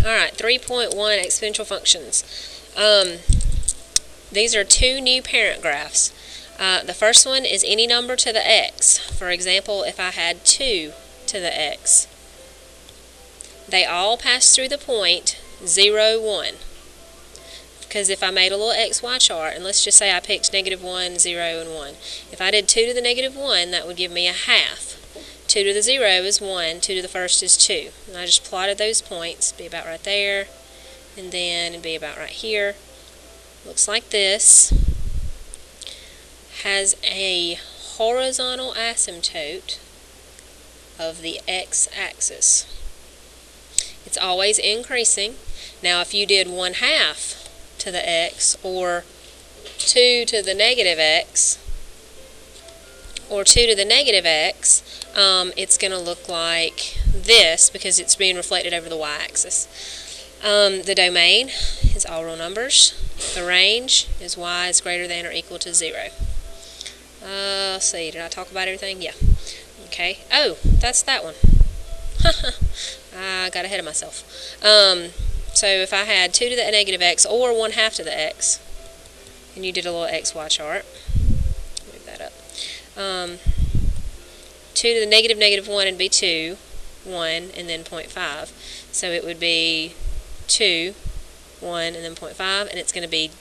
Alright, 3.1 exponential functions. These are two new parent graphs. The first one is any number to the x. For example, if I had 2 to the x. They all pass through the point 0, 1. Because if I made a little xy chart, and let's just say I picked -1, 0, and 1. If I did 2 to the -1, that would give me a half. 2 to the 0 is 1, 2 to the first is 2. And I just plotted those points, be about right there, and then it'd be about right here. Looks like this. Has a horizontal asymptote of the x-axis. It's always increasing. Now if you did 1/2 to the x, or 2 to the negative x, or 2 to the negative x, it's going to look like this because it's being reflected over the y-axis. The domain is all real numbers. The range is y is greater than or equal to 0. Let's see, did I talk about everything? Yeah. Okay. Oh, that's that one. I got ahead of myself. So if I had 2 to the negative x or 1/2 to the x, and you did a little xy chart, move that up. 2 to the -1 would be 2, 1, and then 0.5. So it would be 2, 1, and then 0.5, and it's going to be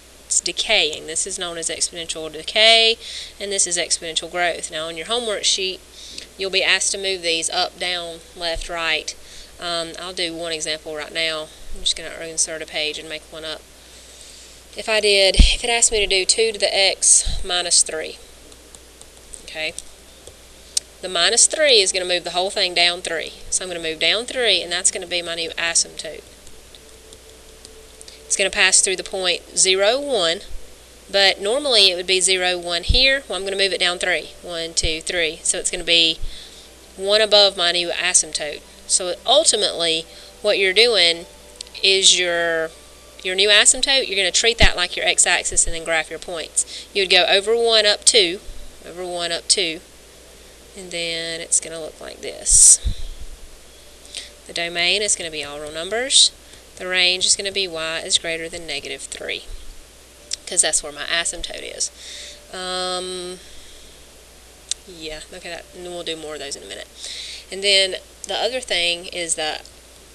decaying. This is known as exponential decay, and this is exponential growth. Now on your homework sheet, you'll be asked to move these up, down, left, right. I'll do one example right now. I'm just going to insert a page and make one up. If it asked me to do 2 to the x minus 3, okay, the minus 3 is going to move the whole thing down 3. So I'm going to move down 3, and that's going to be my new asymptote. It's going to pass through the point 0, 1, but normally it would be 0, 1 here. Well, I'm going to move it down 3. 1, 2, 3. So it's going to be 1 above my new asymptote. So ultimately, what you're doing is your new asymptote, you're going to treat that like your x-axis and then graph your points. You would go over 1, up 2, over 1, up 2, and then it's going to look like this. The domain is going to be all real numbers. The range is going to be y is greater than -3, because that's where my asymptote is. Yeah, okay, and we'll do more of those in a minute. And then the other thing is that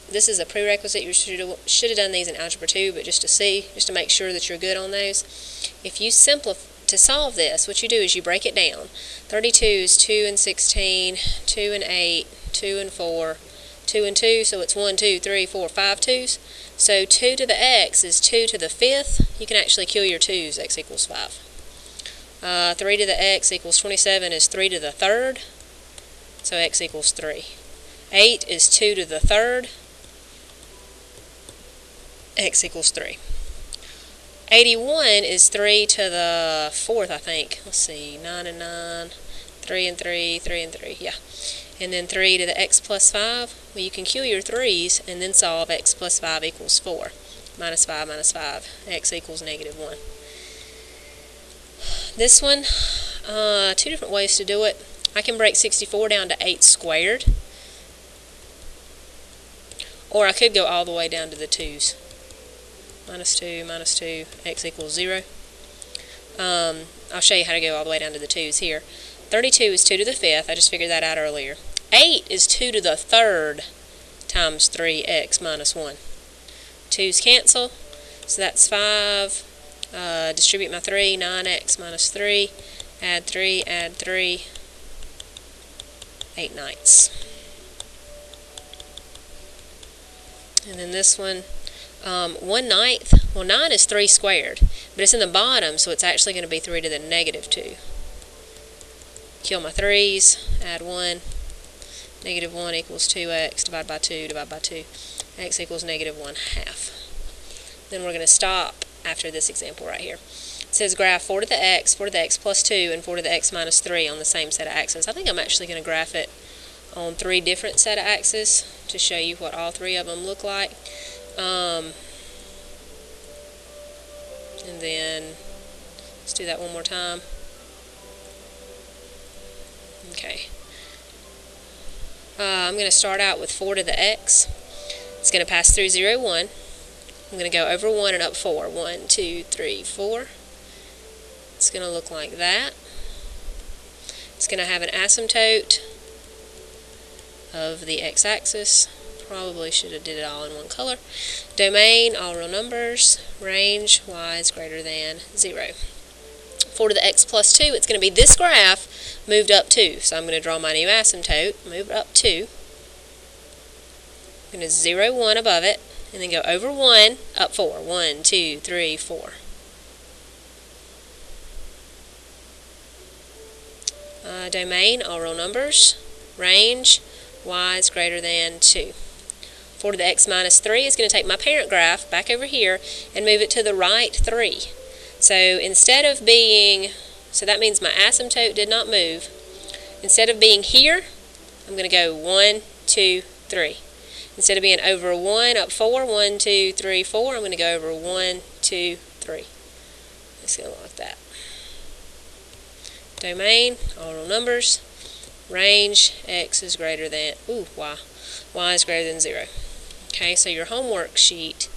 this is a prerequisite. You should have done these in Algebra 2, but just to make sure that you're good on those. If you to solve this, what you do is you break it down. 32 is 2 and 16, 2 and 8, 2 and 4, 2 and 2, so it's 1, 2, 3, 4, 5 2's. So 2 to the x is 2 to the 5th. You can actually kill your 2's, x equals 5. 3 to the x equals 27 is 3 to the 3rd, so x equals 3. 8 is 2 to the 3rd, x equals 3. 81 is 3 to the 4th, I think. Let's see, 9 and 9, 3 and 3, 3 and 3, yeah. And then 3 to the x plus 5. Well, you can kill your 3's and then solve x plus 5 equals 4. Minus 5 minus 5, x equals -1. This one, two different ways to do it. I can break 64 down to 8 squared, or I could go all the way down to the 2's. Minus 2, x equals 0. I'll show you how to go all the way down to the 2's here. 32 is 2 to the 5th. I just figured that out earlier. 8 is 2 to the 3rd times 3x minus 1. 2's cancel, so that's 5. Distribute my 3, 9x minus 3. Add 3, 8 ninths. And then this one, 1 ninth, well 9 is 3 squared, but it's in the bottom, so it's actually going to be 3 to the -2. Kill my 3's, add 1, -1 equals 2x, divide by 2, divide by 2, x equals -1/2. Then we're going to stop after this example right here. It says graph 4 to the x, 4 to the x plus 2, and 4 to the x minus 3 on the same set of axes. I think I'm actually going to graph it on 3 different set of axes to show you what all 3 of them look like. And then let's do that one more time. Okay. I'm going to start out with 4 to the x. It's going to pass through 0, 1. I'm going to go over 1 and up 4. 1, 2, 3, 4. It's going to look like that. It's going to have an asymptote of the x-axis. Probably should have did it all in one color. Domain, all real numbers. Range, y is greater than 0. 4 to the x plus 2, it's going to be this graph moved up 2. So I'm going to draw my new asymptote, move it up 2. I'm going to 0, 1 above it, and then go over 1, up 4. 1, 2, 3, 4. Domain, all real numbers. Range, y is greater than 2. 4 to the x minus 3 is going to take my parent graph back over here and move it to the right 3. So instead of being, so that means my asymptote did not move. Instead of being here, I'm going to go 1, 2, 3. Instead of being over 1, up 4, 1, 2, 3, 4, I'm going to go over 1, 2, 3. It's going to look like that. Domain, all real numbers. Range, x is greater than, y. Y is greater than 0. Okay, so your homework sheet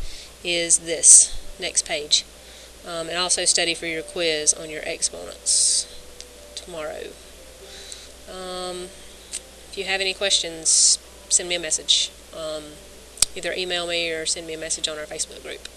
is this, next page. And also study for your quiz on your exponents tomorrow. If you have any questions, send me a message. Either email me or send me a message on our Facebook group.